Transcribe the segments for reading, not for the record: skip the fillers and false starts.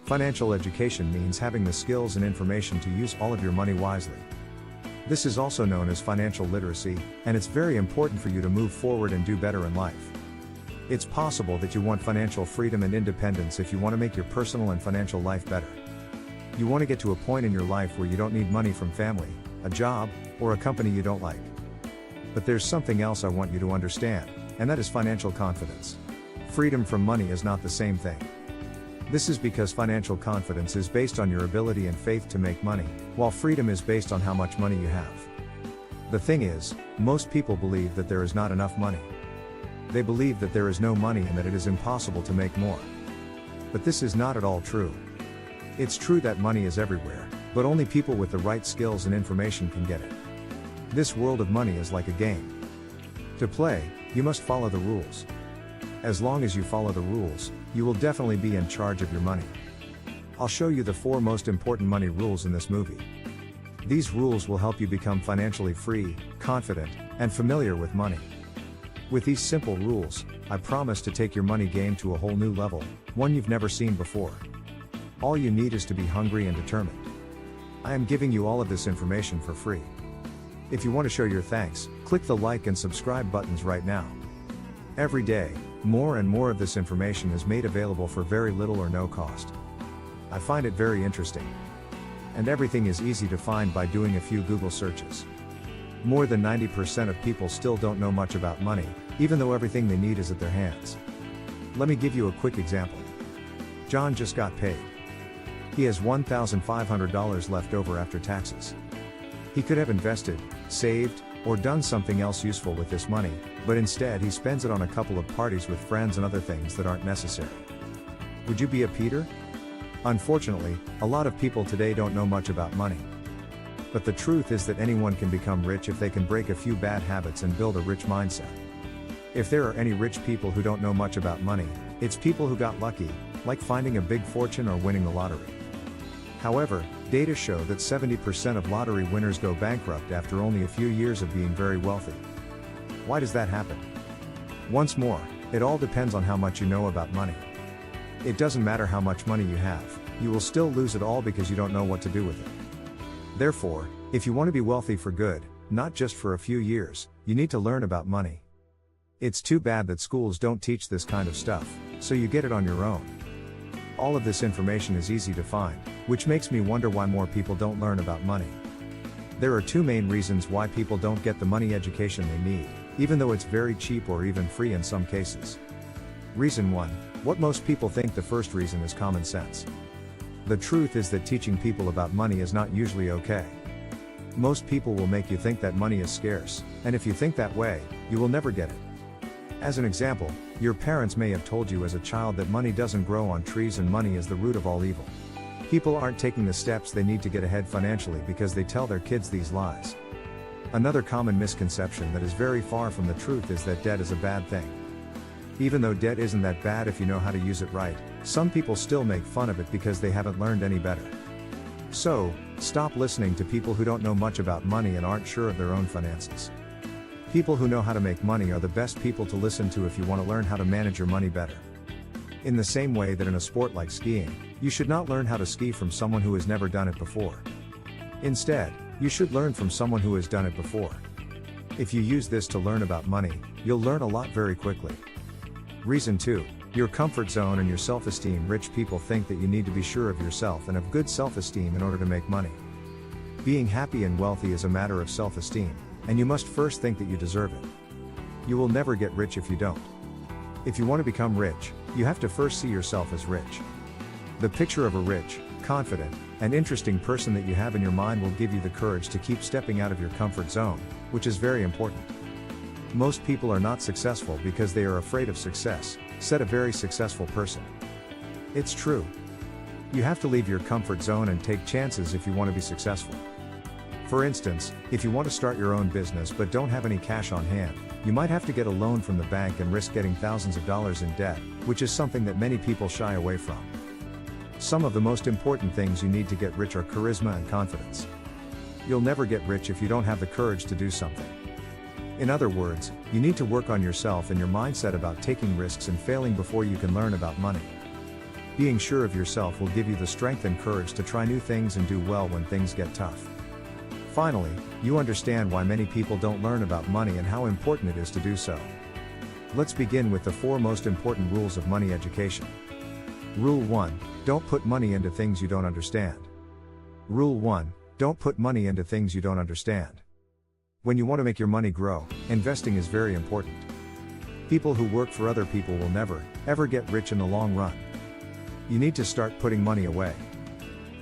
Financial education means having the skills and information to use all of your money wisely. This is also known as financial literacy, and it's very important for you to move forward and do better in life. It's possible that you want financial freedom and independence if you want to make your personal and financial life better. You want to get to a point in your life where you don't need money from family, a job, or a company you don't like. But there's something else I want you to understand, and that is financial confidence. Freedom from money is not the same thing. This is because financial confidence is based on your ability and faith to make money, while freedom is based on how much money you have. The thing is, most people believe that there is not enough money. They believe that there is no money and that it is impossible to make more. But this is not at all true. It's true that money is everywhere, but only people with the right skills and information can get it. This world of money is like a game. To play, you must follow the rules. As long as you follow the rules, you will definitely be in charge of your money. I'll show you the 4 most important money rules in this movie. These rules will help you become financially free, confident, and familiar with money. With these simple rules, I promise to take your money game to a whole new level, one you've never seen before. All you need is to be hungry and determined. I am giving you all of this information for free. If you want to show your thanks, click the like and subscribe buttons right now. Every day, more and more of this information is made available for very little or no cost. I find it very interesting. And everything is easy to find by doing a few Google searches. More than 90% of people still don't know much about money, even though everything they need is at their hands. Let me give you a quick example. John just got paid. He has $1,500 left over after taxes. He could have invested, saved, or done something else useful with this money, but instead he spends it on a couple of parties with friends and other things that aren't necessary. Would you be a Peter? Unfortunately, a lot of people today don't know much about money. But the truth is that anyone can become rich if they can break a few bad habits and build a rich mindset. If there are any rich people who don't know much about money, it's people who got lucky, like finding a big fortune or winning the lottery. However, data show that 70% of lottery winners go bankrupt after only a few years of being very wealthy. Why does that happen? Once more, it all depends on how much you know about money. It doesn't matter how much money you have, you will still lose it all because you don't know what to do with it. Therefore, if you want to be wealthy for good, not just for a few years, you need to learn about money. It's too bad that schools don't teach this kind of stuff, so you get it on your own. All of this information is easy to find, which makes me wonder why more people don't learn about money. There are 2 main reasons why people don't get the money education they need, even though it's very cheap or even free in some cases. Reason 1, what most people think the first reason is common sense. The truth is that teaching people about money is not usually okay. Most people will make you think that money is scarce, and if you think that way, you will never get it. As an example, your parents may have told you as a child that money doesn't grow on trees and money is the root of all evil. People aren't taking the steps they need to get ahead financially because they tell their kids these lies. Another common misconception that is very far from the truth is that debt is a bad thing. Even though debt isn't that bad if you know how to use it right, some people still make fun of it because they haven't learned any better. So, stop listening to people who don't know much about money and aren't sure of their own finances. People who know how to make money are the best people to listen to if you want to learn how to manage your money better. In the same way that in a sport like skiing, you should not learn how to ski from someone who has never done it before. Instead, you should learn from someone who has done it before. If you use this to learn about money, you'll learn a lot very quickly. Reason 2, your comfort zone and your self-esteem. Rich people think that you need to be sure of yourself and have good self-esteem in order to make money. Being happy and wealthy is a matter of self-esteem, and you must first think that you deserve it. You will never get rich if you don't. If you want to become rich, you have to first see yourself as rich. The picture of a rich, confident, and interesting person that you have in your mind will give you the courage to keep stepping out of your comfort zone, which is very important. Most people are not successful because they are afraid of success, said a very successful person. It's true. You have to leave your comfort zone and take chances if you want to be successful. For instance, if you want to start your own business but don't have any cash on hand, you might have to get a loan from the bank and risk getting thousands of dollars in debt, which is something that many people shy away from. Some of the most important things you need to get rich are charisma and confidence. You'll never get rich if you don't have the courage to do something. In other words, you need to work on yourself and your mindset about taking risks and failing before you can learn about money. Being sure of yourself will give you the strength and courage to try new things and do well when things get tough. Finally, you understand why many people don't learn about money and how important it is to do so. Let's begin with the 4 most important rules of money education. Rule 1. Don't put money into things you don't understand. Rule 1. Don't put money into things you don't understand. When you want to make your money grow, investing is very important. People who work for other people will never, ever get rich in the long run. You need to start putting money away.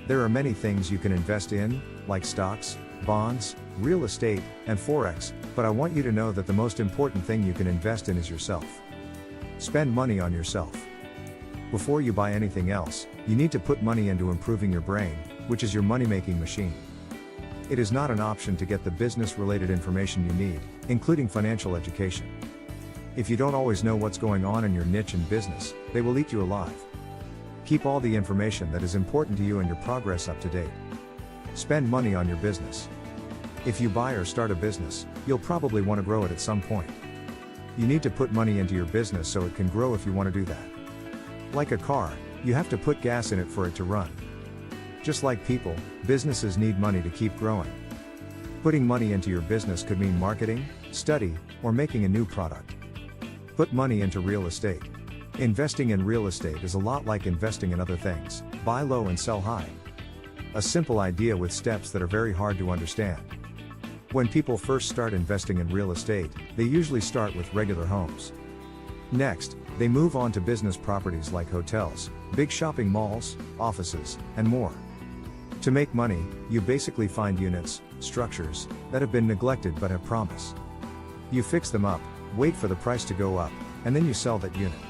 There are many things you can invest in, like stocks, bonds, real estate, and forex, but I want you to know that the most important thing you can invest in is yourself. Spend money on yourself. Before you buy anything else, you need to put money into improving your brain, which is your money-making machine. It is not an option to get the business-related information you need, including financial education. If you don't always know what's going on in your niche and business, they will eat you alive. Keep all the information that is important to you and your progress up to date. Spend money on your business. If you buy or start a business, you'll probably want to grow it at some point. You need to put money into your business so it can grow if you want to do that. Like a car, you have to put gas in it for it to run. Just like people, businesses need money to keep growing. Putting money into your business could mean marketing, study, or making a new product. Put money into real estate. Investing in real estate is a lot like investing in other things: buy low and sell high. A simple idea with steps that are very hard to understand. When people first start investing in real estate, they usually start with regular homes. Next, they move on to business properties like hotels, big shopping malls, offices, and more. To make money, you basically find units, structures, that have been neglected but have promise. You fix them up, wait for the price to go up, and then you sell that unit.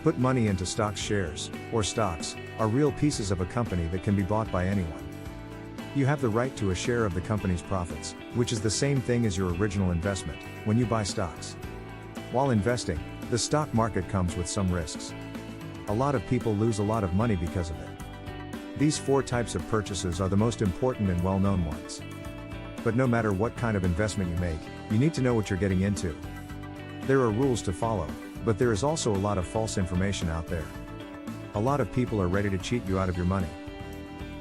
Put money into stocks. Shares, or stocks, are real pieces of a company that can be bought by anyone. You have the right to a share of the company's profits, which is the same thing as your original investment, when you buy stocks. While investing, the stock market comes with some risks. A lot of people lose a lot of money because of it. These 4 types of purchases are the most important and well-known ones. But no matter what kind of investment you make, you need to know what you're getting into. There are rules to follow, but there is also a lot of false information out there. A lot of people are ready to cheat you out of your money.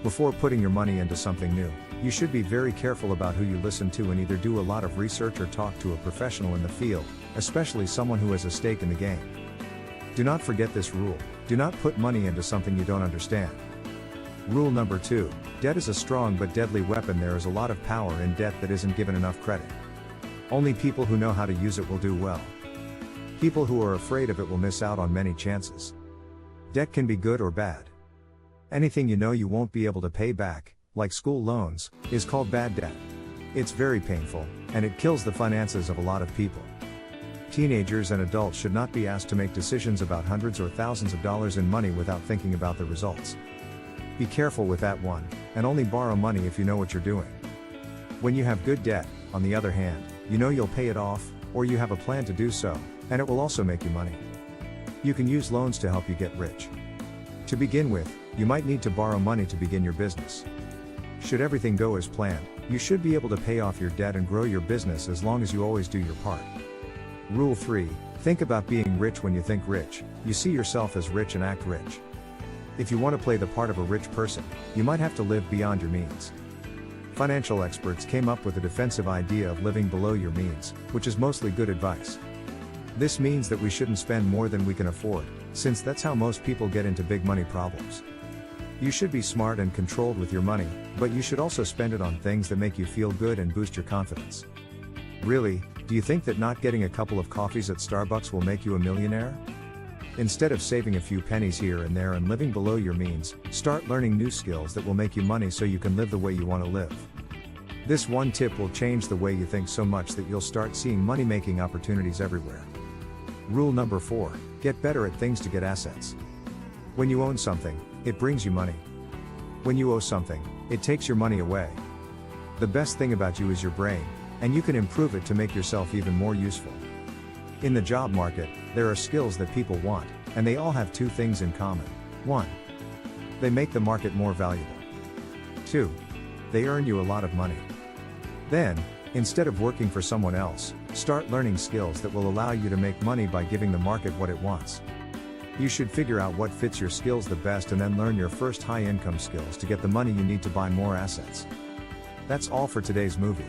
Before putting your money into something new, you should be very careful about who you listen to and either do a lot of research or talk to a professional in the field, especially someone who has a stake in the game. Do not forget this rule: do not put money into something you don't understand. Rule number 2, debt is a strong but deadly weapon. There is a lot of power in debt that isn't given enough credit. Only people who know how to use it will do well. People who are afraid of it will miss out on many chances. Debt can be good or bad. Anything you know you won't be able to pay back, like school loans, is called bad debt. It's very painful, and it kills the finances of a lot of people. Teenagers and adults should not be asked to make decisions about hundreds or thousands of dollars in money without thinking about the results. Be careful with that one, and only borrow money if you know what you're doing. When you have good debt, on the other hand, you know you'll pay it off, or you have a plan to do so, and it will also make you money. You can use loans to help you get rich. To begin with, you might need to borrow money to begin your business. Should everything go as planned, you should be able to pay off your debt and grow your business as long as you always do your part. Rule 3, think about being rich. When you think rich, you see yourself as rich and act rich. If you want to play the part of a rich person, you might have to live beyond your means. Financial experts came up with a defensive idea of living below your means, which is mostly good advice. This means that we shouldn't spend more than we can afford, since that's how most people get into big money problems. You should be smart and controlled with your money, but you should also spend it on things that make you feel good and boost your confidence. Really, do you think that not getting a couple of coffees at Starbucks will make you a millionaire? Instead of saving a few pennies here and there and living below your means, start learning new skills that will make you money so you can live the way you want to live. This one tip will change the way you think so much that you'll start seeing money-making opportunities everywhere. Rule number 4, get better at things to get assets. When you own something, it brings you money. When you owe something, it takes your money away. The best thing about you is your brain, and you can improve it to make yourself even more useful. In the job market, there are skills that people want, and they all have 2 things in common. 1. They make the market more valuable. 2. They earn you a lot of money. Then, instead of working for someone else, start learning skills that will allow you to make money by giving the market what it wants. You should figure out what fits your skills the best and then learn your first high income skills to get the money you need to buy more assets. That's all for today's movie.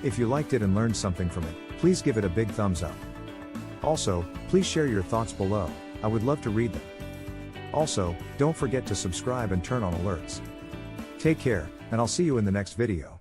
If you liked it and learned something from it, please give it a big thumbs up. Also, please share your thoughts below, I would love to read them. Also, don't forget to subscribe and turn on alerts. Take care, and I'll see you in the next video.